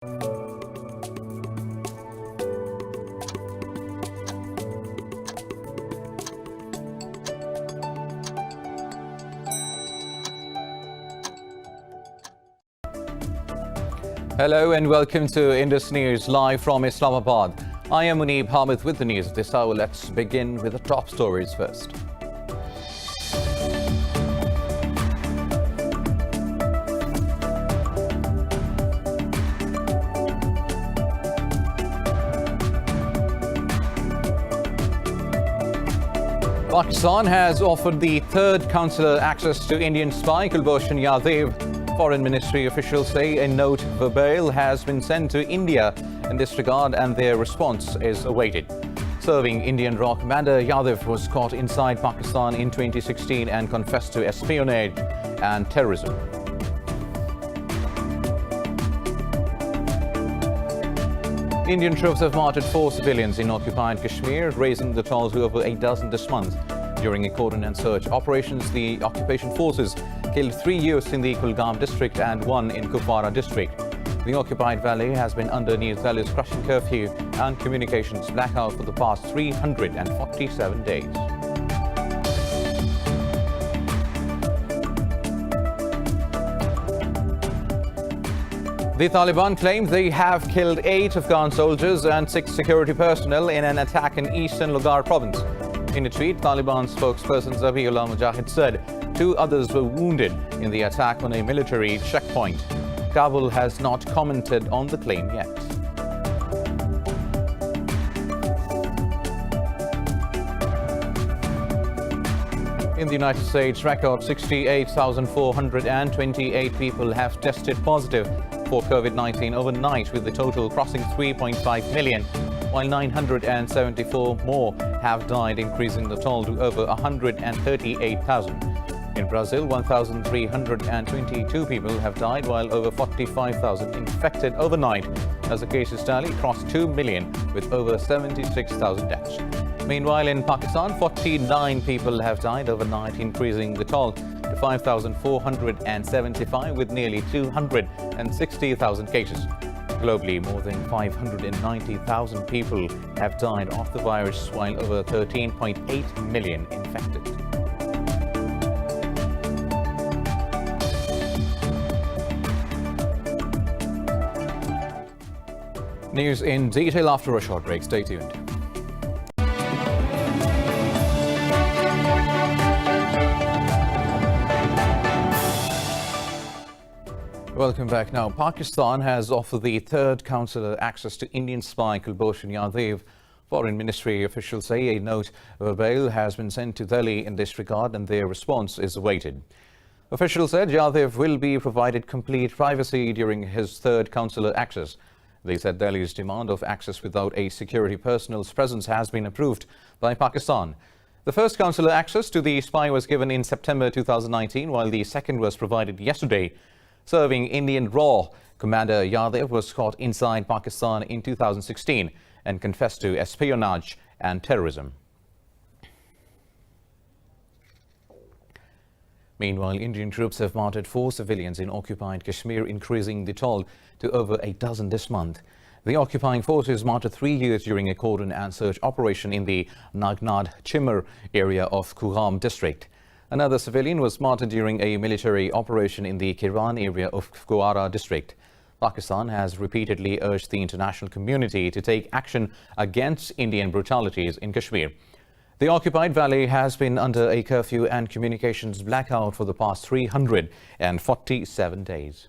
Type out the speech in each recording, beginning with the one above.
Hello and welcome to Indus News live from Islamabad. I am Muneeb Hamid with the news this hour. Let's begin with the top stories first. Pakistan has offered the third consular access to Indian spy Kulbhushan Yadav. Foreign Ministry officials say a note verbale has been sent to India in this regard and their response is awaited. Serving Indian RAW commander Yadav was caught inside Pakistan in 2016 and confessed to espionage and terrorism. Indian troops have martyred 4 civilians in occupied Kashmir, raising the toll to over a dozen this month. During a cordon and search operations, the occupation forces killed 3 youths in the Kulgam district and 1 in Kupwara district. The occupied valley has been under New Delhi's crushing curfew and communications blackout for the past 347 days. The Taliban claim they have killed 8 Afghan soldiers and 6 security personnel in an attack in eastern Logar province. In a tweet, Taliban spokesperson Zabiullah Mujahid said 2 others were wounded in the attack on a military checkpoint. Kabul has not commented on the claim yet. In the United States, record 68,428 people have tested positive for COVID-19 overnight, with the total crossing 3.5 million, while 974 more have died, increasing the toll to over 138,000. In Brazil, 1,322 people have died, while over 45,000 infected overnight, as the cases tally crossed 2 million with over 76,000 deaths. Meanwhile, in Pakistan, 49 people have died overnight, increasing the toll to 5,475 with nearly 260,000 cases. Globally, more than 590,000 people have died of the virus, while over 13.8 million infected. News in detail after a short break. Stay tuned. Welcome back. Now, Pakistan has offered the third consular access to Indian spy Kulbhushan Yadav. Foreign Ministry officials say a note verbale has been sent to Delhi in this regard and their response is awaited. Officials said Yadav will be provided complete privacy during his third consular access. They said Delhi's demand of access without a security personnel's presence has been approved by Pakistan. The first consular access to the spy was given in September 2019, while the second was provided yesterday. Serving Indian RAW commander Yadav was caught inside Pakistan in 2016 and confessed to espionage and terrorism. Meanwhile, Indian troops have martyred 4 civilians in occupied Kashmir, increasing the toll to over a dozen this month. The occupying forces martyred 3 youths during a cordon and search operation in the Nagnad Chimar area of Kuham district. Another civilian was martyred during a military operation in the Kiran area of Kupwara district. Pakistan has repeatedly urged the international community to take action against Indian brutalities in Kashmir. The occupied valley has been under a curfew and communications blackout for the past 347 days.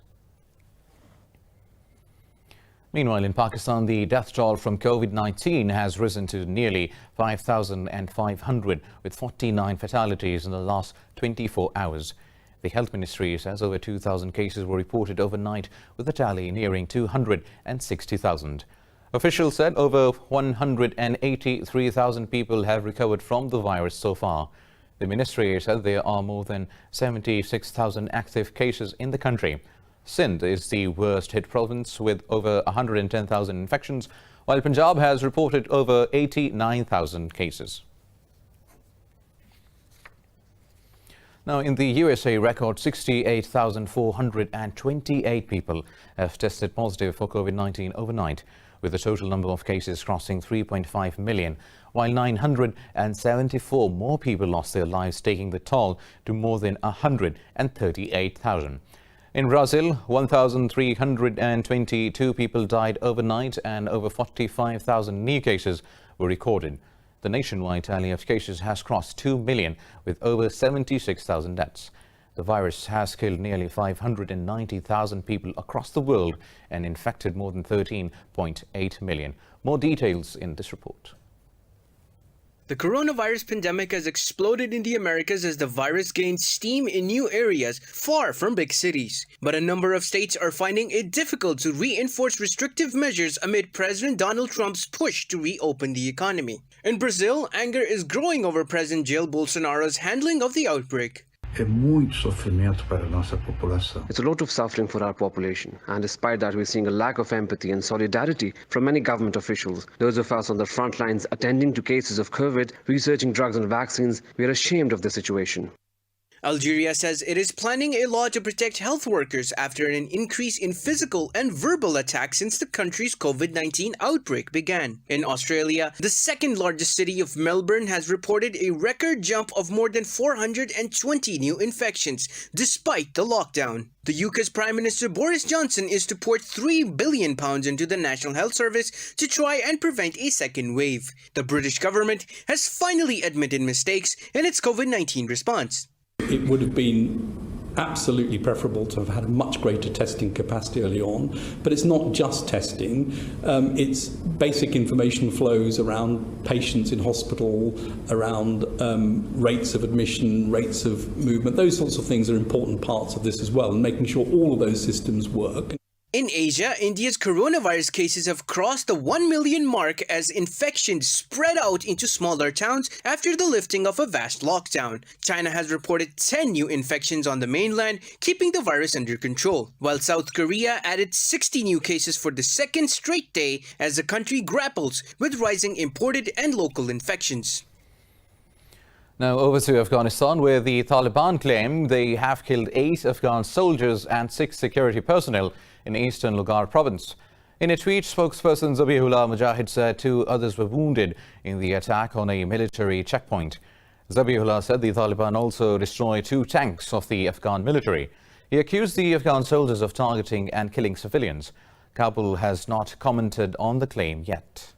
Meanwhile, in Pakistan, the death toll from COVID-19 has risen to nearly 5,500, with 49 fatalities in the last 24 hours. The Health Ministry says over 2,000 cases were reported overnight, with the tally nearing 260,000. Officials said over 183,000 people have recovered from the virus so far. The ministry said there are more than 76,000 active cases in the country. Sindh is the worst hit province with over 110,000 infections, while Punjab has reported over 89,000 cases. Now, in the USA, record 68,428 people have tested positive for COVID-19 overnight, with the total number of cases crossing 3.5 million, while 974 more people lost their lives, taking the toll to more than 138,000. In Brazil, 1,322 people died overnight and over 45,000 new cases were recorded. The nationwide tally of cases has crossed 2 million, with over 76,000 deaths. The virus has killed nearly 590,000 people across the world and infected more than 13.8 million. More details in this report. The coronavirus pandemic has exploded in the Americas as the virus gains steam in new areas far from big cities. But a number of states are finding it difficult to reinforce restrictive measures amid President Donald Trump's push to reopen the economy. In Brazil, anger is growing over President Jair Bolsonaro's handling of the outbreak. É muito sofrimento para a nossa população. It's a lot of suffering for our population, and despite that we're seeing a lack of empathy and solidarity from many government officials. Those of us on the front lines attending to cases of COVID, researching drugs and vaccines, we are ashamed of the situation. Algeria says it is planning a law to protect health workers after an increase in physical and verbal attacks since the country's COVID-19 outbreak began. In Australia, the second largest city of Melbourne has reported a record jump of more than 420 new infections, despite the lockdown. The UK's Prime Minister Boris Johnson is to pour £3 billion into the National Health Service to try and prevent a second wave. The British government has finally admitted mistakes in its COVID-19 response. It would have been absolutely preferable to have had a much greater testing capacity early on, but it's not just testing, it's basic information flows around patients in hospital, around rates of admission, rates of movement. Those sorts of things are important parts of this as well, and making sure all of those systems work. In Asia, India's coronavirus cases have crossed the 1 million mark as infections spread out into smaller towns after the lifting of a vast lockdown. China has reported 10 new infections on the mainland, keeping the virus under control, while South Korea added 60 new cases for the second straight day as the country grapples with rising imported and local infections. Now over to Afghanistan, where the Taliban claim they have killed 8 Afghan soldiers and 6 security personnel in eastern Logar province. In a tweet, spokesperson Zabihullah Mujahid said 2 others were wounded in the attack on a military checkpoint. Zabihullah said the Taliban also destroyed 2 tanks of the Afghan military. He accused the Afghan soldiers of targeting and killing civilians. Kabul has not commented on the claim yet.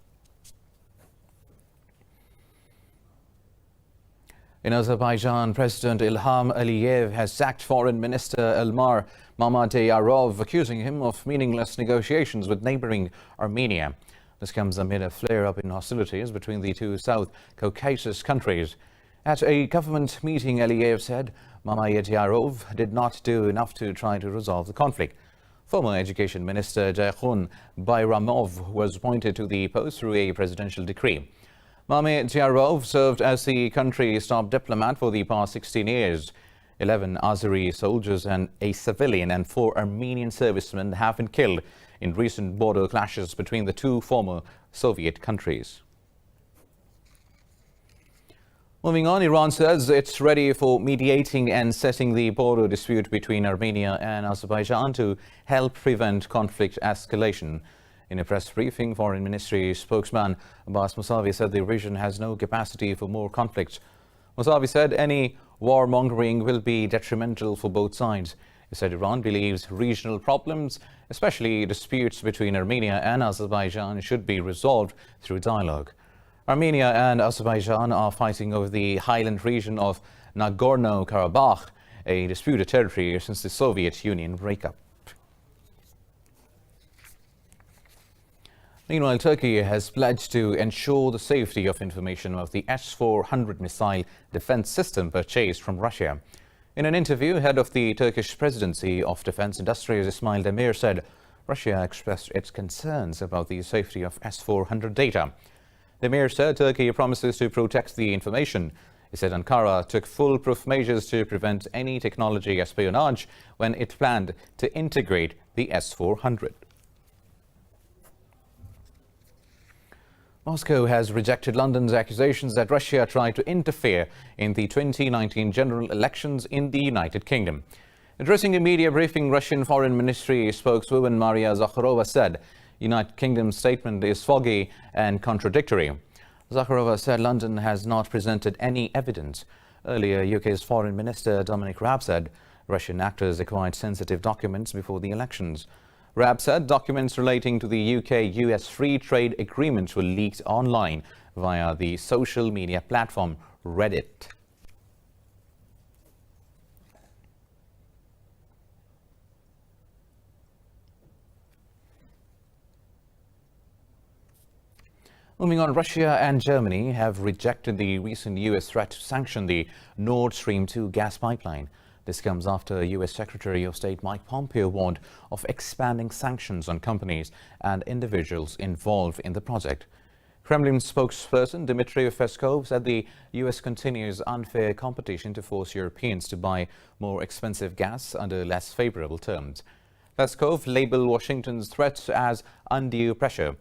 In Azerbaijan, President Ilham Aliyev has sacked Foreign Minister Elmar Mammadiyarov, accusing him of meaningless negotiations with neighboring Armenia. This comes amid a flare-up in hostilities between the 2 South Caucasus countries. At a government meeting, Aliyev said Mammadiyarov did not do enough to try to resolve the conflict. Former Education Minister Jaykhun Bayramov was appointed to the post through a presidential decree. Mammadiyarov served as the country's top diplomat for the past 16 years. 11 Azeri soldiers and a civilian and 4 Armenian servicemen have been killed in recent border clashes between the 2 former Soviet countries. Moving on, Iran says it's ready for mediating and setting the border dispute between Armenia and Azerbaijan to help prevent conflict escalation. In a press briefing, Foreign Ministry spokesman Abbas Mousavi said the region has no capacity for more conflict. Mousavi said any warmongering will be detrimental for both sides. He said Iran believes regional problems, especially disputes between Armenia and Azerbaijan, should be resolved through dialogue. Armenia and Azerbaijan are fighting over the highland region of Nagorno-Karabakh, a disputed territory since the Soviet Union breakup. Meanwhile, Turkey has pledged to ensure the safety of information of the S-400 missile defense system purchased from Russia. In an interview, head of the Turkish Presidency of Defense Industries Ismail Demir said Russia expressed its concerns about the safety of S-400 data. Demir said Turkey promises to protect the information. He said Ankara took foolproof measures to prevent any technology espionage when it planned to integrate the S-400. Moscow has rejected London's accusations that Russia tried to interfere in the 2019 general elections in the United Kingdom. Addressing a media briefing, Russian Foreign Ministry spokeswoman Maria Zakharova said United Kingdom's statement is foggy and contradictory. Zakharova said London has not presented any evidence. Earlier, UK's Foreign Minister Dominic Raab said Russian actors acquired sensitive documents before the elections. Raab said documents relating to the UK-US free trade agreement were leaked online via the social media platform Reddit. Moving on, Russia and Germany have rejected the recent US threat to sanction the Nord Stream 2 gas pipeline. This comes after US Secretary of State Mike Pompeo warned of expanding sanctions on companies and individuals involved in the project. Kremlin spokesperson Dmitry Peskov said the US continues unfair competition to force Europeans to buy more expensive gas under less favorable terms. Peskov labeled Washington's threats as undue pressure.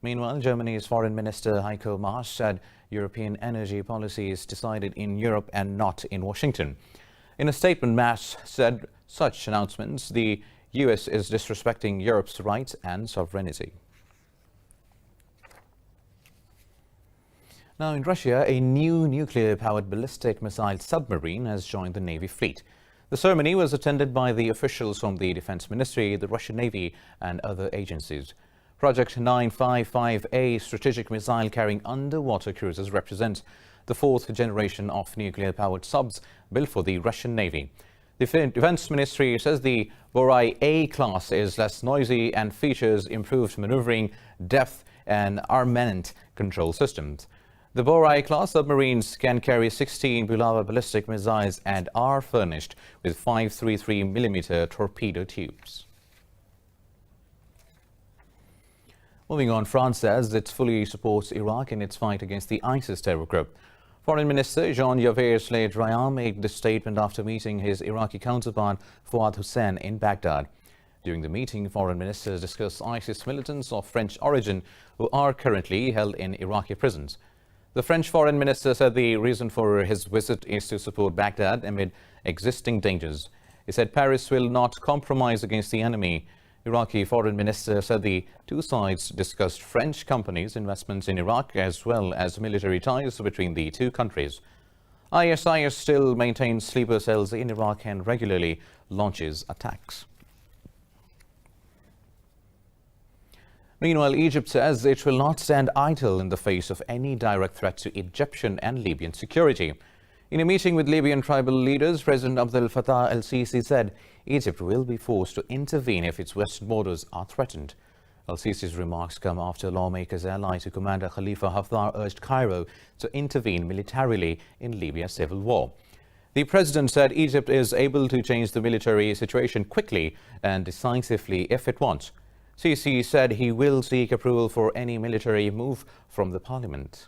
Meanwhile, Germany's Foreign Minister Heiko Maas said European energy policy is decided in Europe and not in Washington. In a statement, Maas said such announcements, the US is disrespecting Europe's rights and sovereignty. Now in Russia, a new nuclear-powered ballistic missile submarine has joined the Navy fleet. The ceremony was attended by the officials from the Defense Ministry, the Russian Navy and other agencies. Project 955A strategic missile carrying underwater cruisers represents the fourth generation of nuclear-powered subs built for the Russian Navy. The Defense Ministry says the Borai A class is less noisy and features improved maneuvering, depth and armament control systems. The Borai class submarines can carry 16 Bulava ballistic missiles and are furnished with 533mm torpedo tubes. Moving on, France says it fully supports Iraq in its fight against the ISIS terror group. Foreign Minister Jean-Yves Le Drian made this statement after meeting his Iraqi counterpart Fouad Hussein in Baghdad. During the meeting, foreign ministers discussed ISIS militants of French origin who are currently held in Iraqi prisons. The French foreign minister said the reason for his visit is to support Baghdad amid existing dangers. He said Paris will not compromise against the enemy. Iraqi foreign minister said the two sides discussed French companies' investments in Iraq as well as military ties between the two countries. ISIS still maintains sleeper cells in Iraq and regularly launches attacks. Meanwhile, Egypt says it will not stand idle in the face of any direct threat to Egyptian and Libyan security. In a meeting with Libyan tribal leaders, President Abdel Fattah el-Sisi said Egypt will be forced to intervene if its western borders are threatened. El-Sisi's remarks come after lawmakers allied to Commander Khalifa Haftar urged Cairo to intervene militarily in Libya's civil war. The president said Egypt is able to change the military situation quickly and decisively if it wants. Sisi said he will seek approval for any military move from the parliament.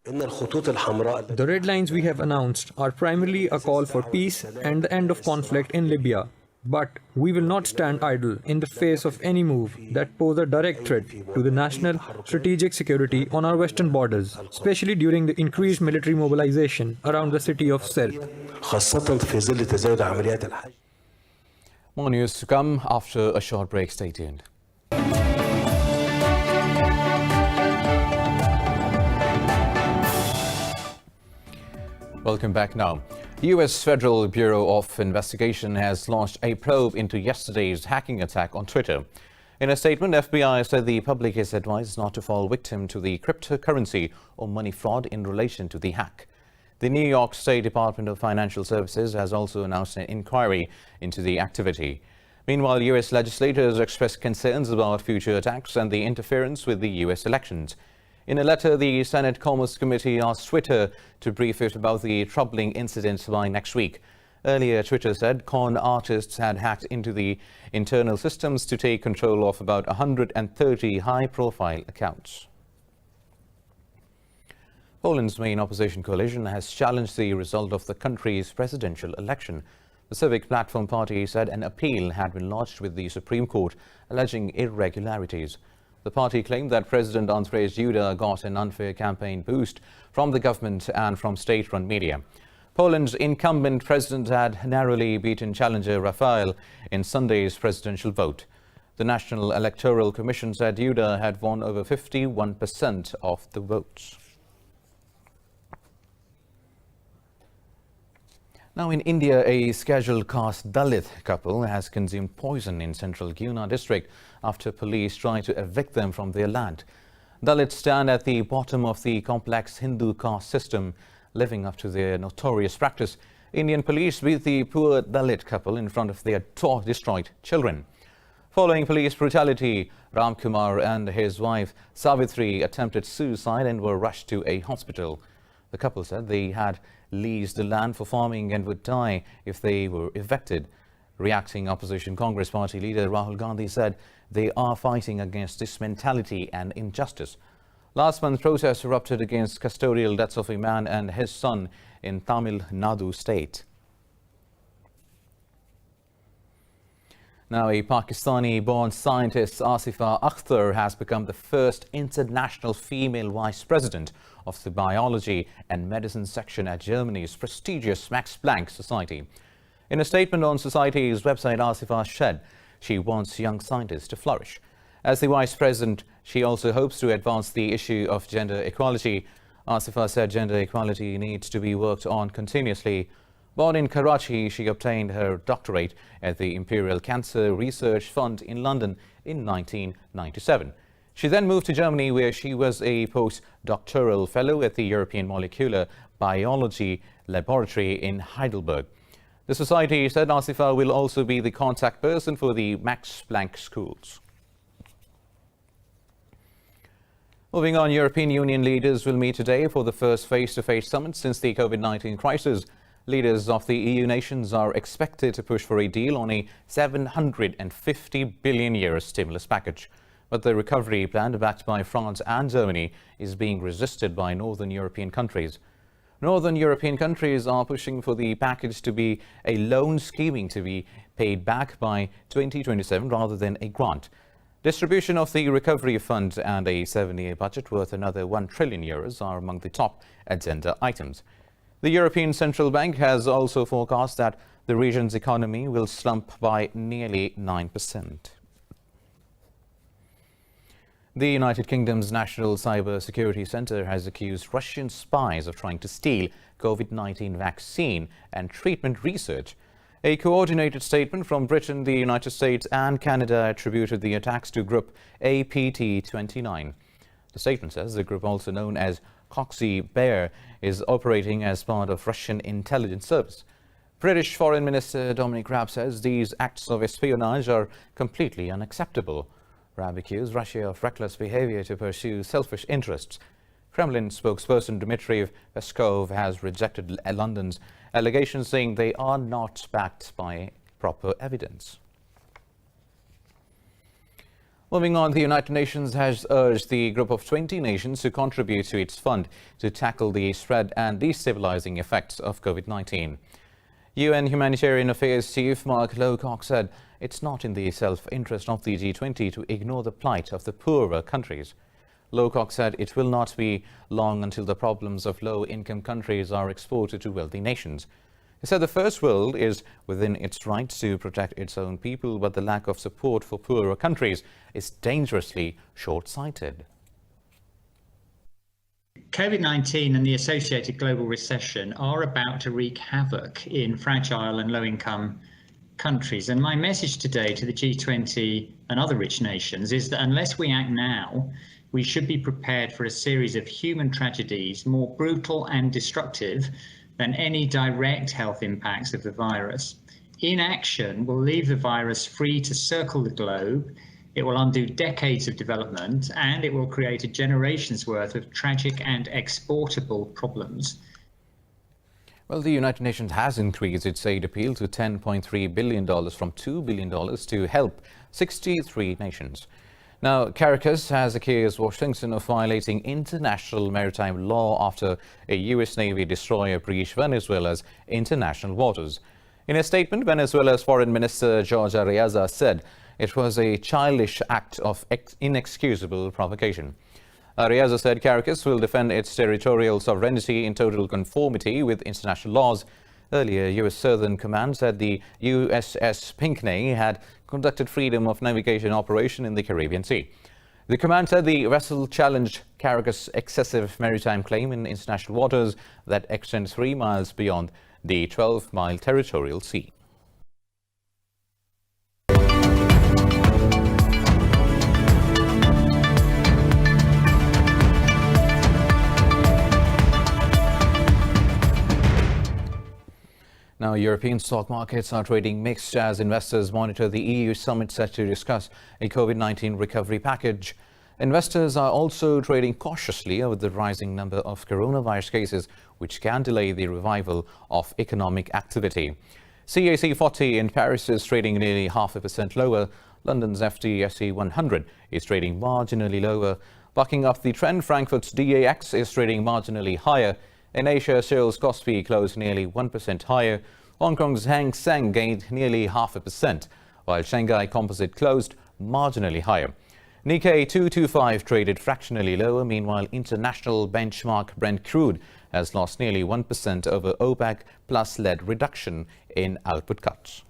The red lines we have announced are primarily a call for peace and the end of conflict in Libya. But we will not stand idle in the face of any move that pose a direct threat to the national strategic security on our western borders, especially during the increased military mobilization around the city of Sirte. More news to come after a short break. Stay tuned. Welcome back now. The U.S. Federal Bureau of Investigation has launched a probe into yesterday's hacking attack on Twitter. In a statement, FBI said the public is advised not to fall victim to the cryptocurrency or money fraud in relation to the hack. The New York State Department of Financial Services has also announced an inquiry into the activity. Meanwhile, U.S. legislators expressed concerns about future attacks and the interference with the U.S. elections. In a letter, the Senate Commerce Committee asked Twitter to brief it about the troubling incident by next week. Earlier, Twitter said con artists had hacked into the internal systems to take control of about 130 high-profile accounts. Poland's main opposition coalition has challenged the result of the country's presidential election. The Civic Platform Party said an appeal had been lodged with the Supreme Court alleging irregularities. The party claimed that President Andrzej Duda got an unfair campaign boost from the government and from state-run media. Poland's incumbent president had narrowly beaten challenger Rafał in Sunday's presidential vote. The National Electoral Commission said Duda had won over 51% of the votes. Now in India, a scheduled caste Dalit couple has consumed poison in central Guna district after police tried to evict them from their land. Dalits stand at the bottom of the complex Hindu caste system, living up to their notorious practice. Indian police beat the poor Dalit couple in front of their destroyed children. Following police brutality, Ram Kumar and his wife Savitri attempted suicide and were rushed to a hospital. The couple said they had leased the land for farming and would die if they were evicted. Reacting, opposition Congress party leader Rahul Gandhi said they are fighting against this mentality and injustice. Last month, protests erupted against custodial deaths of a man and his son in Tamil Nadu state. Now, a Pakistani-born scientist, Asifa Akhtar, has become the first international female vice president of the Biology and Medicine section at Germany's prestigious Max Planck Society. In a statement on society's website, Asifa said she wants young scientists to flourish. As the vice president, she also hopes to advance the issue of gender equality. Asifa said gender equality needs to be worked on continuously. Born in Karachi, she obtained her doctorate at the Imperial Cancer Research Fund in London in 1997. She then moved to Germany, where she was a postdoctoral fellow at the European Molecular Biology Laboratory in Heidelberg. The society said Asifa will also be the contact person for the Max Planck schools. Moving on, European Union leaders will meet today for the first face-to-face summit since the COVID-19 crisis. Leaders of the EU nations are expected to push for a deal on a €750 billion stimulus package. But the recovery plan, backed by France and Germany, is being resisted by northern European countries. Northern European countries are pushing for the package to be a loan scheme to be paid back by 2027 rather than a grant. Distribution of the recovery fund and a 7-year budget worth another €1 trillion are among the top agenda items. The European Central Bank has also forecast that the region's economy will slump by nearly 9%. The United Kingdom's National Cyber Security Centre has accused Russian spies of trying to steal COVID-19 vaccine and treatment research. A coordinated statement from Britain, the United States and Canada attributed the attacks to Group APT29. The statement says the group, also known as Coxy Bear, is operating as part of Russian intelligence service. British Foreign Minister Dominic Raab says these acts of espionage are completely unacceptable. Raab accused Russia of reckless behavior to pursue selfish interests. Kremlin spokesperson Dmitry Peskov has rejected London's allegations, saying they are not backed by proper evidence. Moving on, the United Nations has urged the group of 20 nations to contribute to its fund to tackle the spread and destabilizing effects of COVID-19. UN Humanitarian Affairs Chief Mark Lowcock said it's not in the self-interest of the G20 to ignore the plight of the poorer countries. Lowcock said it will not be long until the problems of low-income countries are exported to wealthy nations. He said the first world is within its right to protect its own people, but the lack of support for poorer countries is dangerously short-sighted. COVID-19 and the associated global recession are about to wreak havoc in fragile and low-income countries. And my message today to the G20 and other rich nations is that unless we act now, we should be prepared for a series of human tragedies more brutal and destructive than any direct health impacts of the virus. Inaction will leave the virus free to circle the globe. It will undo decades of development, and it will create a generation's worth of tragic and exportable problems. Well, the United Nations has increased its aid appeal to $10.3 billion from $2 billion to help 63 nations. Now, Caracas has accused Washington of violating international maritime law after a U.S. Navy destroyer breached Venezuela's international waters. In a statement, Venezuela's Foreign Minister George Arreaza said it was a childish act of inexcusable provocation. Reza said Caracas will defend its territorial sovereignty in total conformity with international laws. Earlier, U.S. Southern Command said the USS Pinckney had conducted freedom of navigation operation in the Caribbean Sea. The command said the vessel challenged Caracas' excessive maritime claim in international waters that extend 3 miles beyond the 12-mile territorial sea. Now, European stock markets are trading mixed as investors monitor the EU summit set to discuss a COVID-19 recovery package. Investors are also trading cautiously over the rising number of coronavirus cases, which can delay the revival of economic activity. CAC 40 in Paris is trading nearly 0.5% lower. London's FTSE 100 is trading marginally lower. Bucking up the trend, Frankfurt's DAX is trading marginally higher. In Asia, Seoul's Kospi closed nearly 1% higher. Hong Kong's Hang Seng gained nearly 0.5%, while Shanghai Composite closed marginally higher. Nikkei 225 traded fractionally lower. Meanwhile, international benchmark Brent crude has lost nearly 1% over OPEC plus-led reduction in output cuts.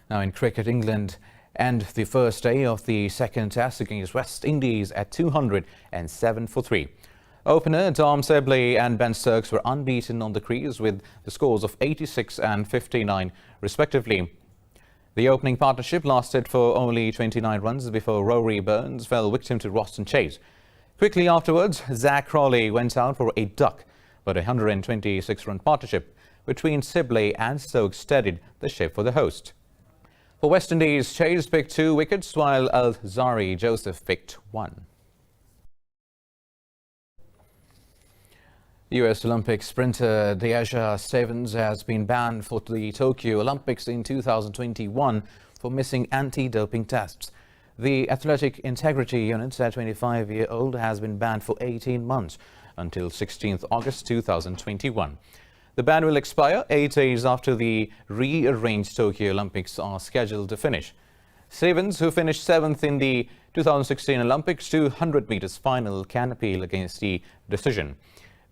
Now in cricket, England end the first day of the second test against West Indies at 207 for 3. Opener Tom Sibley and Ben Stokes were unbeaten on the crease with the scores of 86 and 59 respectively. The opening partnership lasted for only 29 runs before Rory Burns fell victim to Roston Chase. Quickly afterwards, Zach Crawley went out for a duck, but a 126-run partnership between Sibley and Stokes steadied the ship for the host. For West Indies, Chase picked 2 wickets while Alzari Joseph picked 1. US Olympic sprinter Deaja Stevens has been banned for the Tokyo Olympics in 2021 for missing anti-doping tests. The Athletic Integrity Unit, a 25-year-old, has been banned for 18 months until 16th August 2021. The ban will expire 8 days after the rearranged Tokyo Olympics are scheduled to finish. Stevens, who finished 7th in the 2016 Olympics 200 meters final, can appeal against the decision.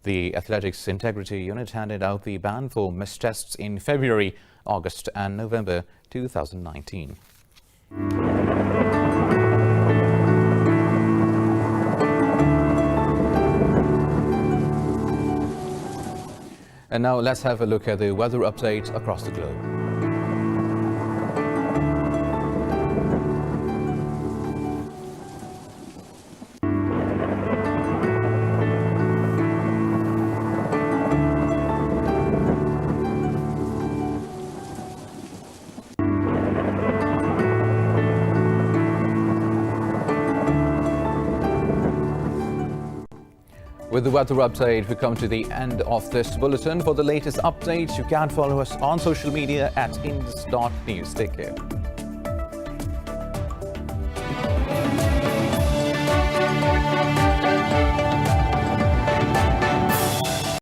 The Athletics Integrity Unit handed out the ban for missed tests in February, August and November 2019. And now let's have a look at the weather update across the globe. With the weather update, we come to the end of this bulletin. For the latest updates, you can follow us on social media at indus.news. Take care.